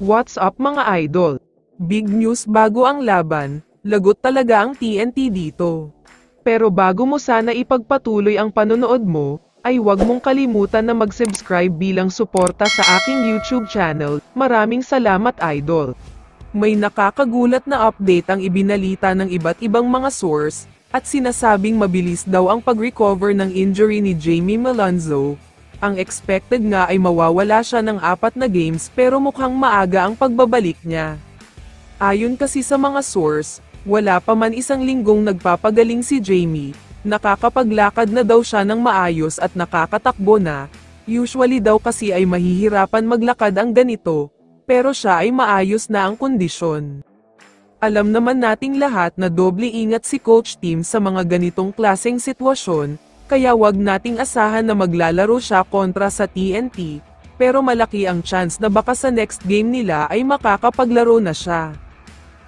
What's up mga idol? Big news bago ang laban, lagot talaga ang TNT dito. Pero bago mo sana ipagpatuloy ang panonood mo, ay huwag mong kalimutan na mag-subscribe bilang suporta sa aking YouTube channel. Maraming salamat idol. May nakakagulat na update ang ibinalita ng iba't ibang mga source, at sinasabing mabilis daw ang pag-recover ng injury ni Jamie Malonzo. Ang expected nga ay mawawala siya ng 4 na games pero mukhang maaga ang pagbabalik niya. Ayon kasi sa mga source, wala pa man isang linggong nagpapagaling si Jamie, nakakapaglakad na daw siya ng maayos at nakakatakbo na. Usually daw kasi ay mahihirapan maglakad ang ganito, pero siya ay maayos na ang kondisyon. Alam naman nating lahat na doble ingat si Coach Tim sa mga ganitong klaseng sitwasyon, kaya wag nating asahan na maglalaro siya kontra sa TNT, pero malaki ang chance na baka sa next game nila ay makakapaglaro na siya.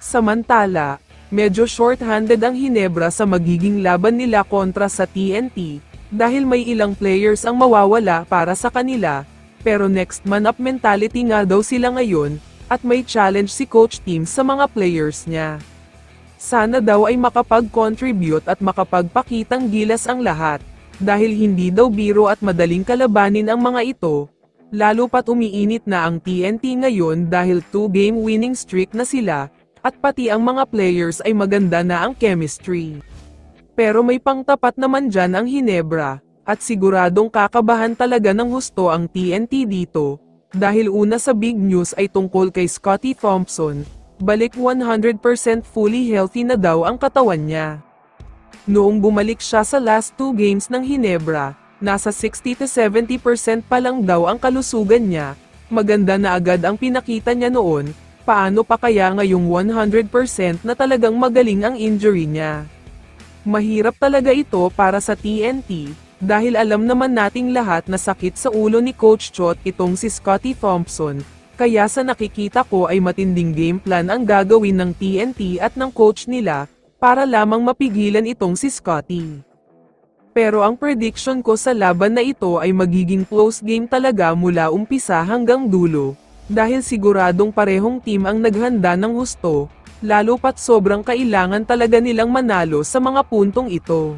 Samantala, medyo short-handed ang Hinebra sa magiging laban nila kontra sa TNT, dahil may ilang players ang mawawala para sa kanila, pero next man up mentality nga daw sila ngayon, at may challenge si Coach Tim sa mga players niya. Sana daw ay makapag-contribute at makapagpakitang gilas ang lahat, dahil hindi daw biro at madaling kalabanin ang mga ito, lalo pat umiinit na ang TNT ngayon dahil 2-game winning streak na sila, at pati ang mga players ay maganda na ang chemistry. Pero may pangtapat naman dyan ang Hinebra, at siguradong kakabahan talaga ng husto ang TNT dito, dahil una sa big news ay tungkol kay Scottie Thompson, balik 100% fully healthy na daw ang katawan niya. Noong bumalik siya sa last 2 games ng Hinebra, nasa 60-70% pa lang daw ang kalusugan niya, maganda na agad ang pinakita niya noon, paano pa kaya ngayong 100% na talagang magaling ang injury niya. Mahirap talaga ito para sa TNT, dahil alam naman nating lahat na sakit sa ulo ni Coach Chot itong si Scottie Thompson, kaya sa nakikita ko ay matinding game plan ang gagawin ng TNT at ng coach nila, para lamang mapigilan itong si Scottie. Pero ang prediction ko sa laban na ito ay magiging close game talaga mula umpisa hanggang dulo, dahil siguradong parehong team ang naghanda ng husto, lalo pat sobrang kailangan talaga nilang manalo sa mga puntong ito.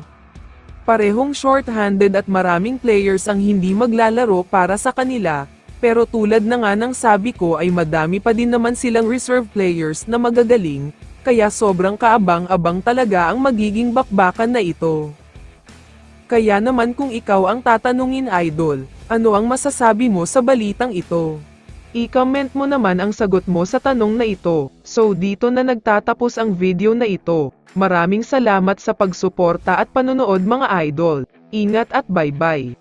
Parehong short-handed at maraming players ang hindi maglalaro para sa kanila, pero tulad na nga ng sabi ko ay madami pa din naman silang reserve players na magagaling, kaya sobrang kaabang-abang talaga ang magiging bakbakan na ito. Kaya naman kung ikaw ang tatanungin idol, ano ang masasabi mo sa balitang ito? I-comment mo naman ang sagot mo sa tanong na ito. So dito na nagtatapos ang video na ito. Maraming salamat sa pagsuporta at panonood mga idol. Ingat at bye-bye.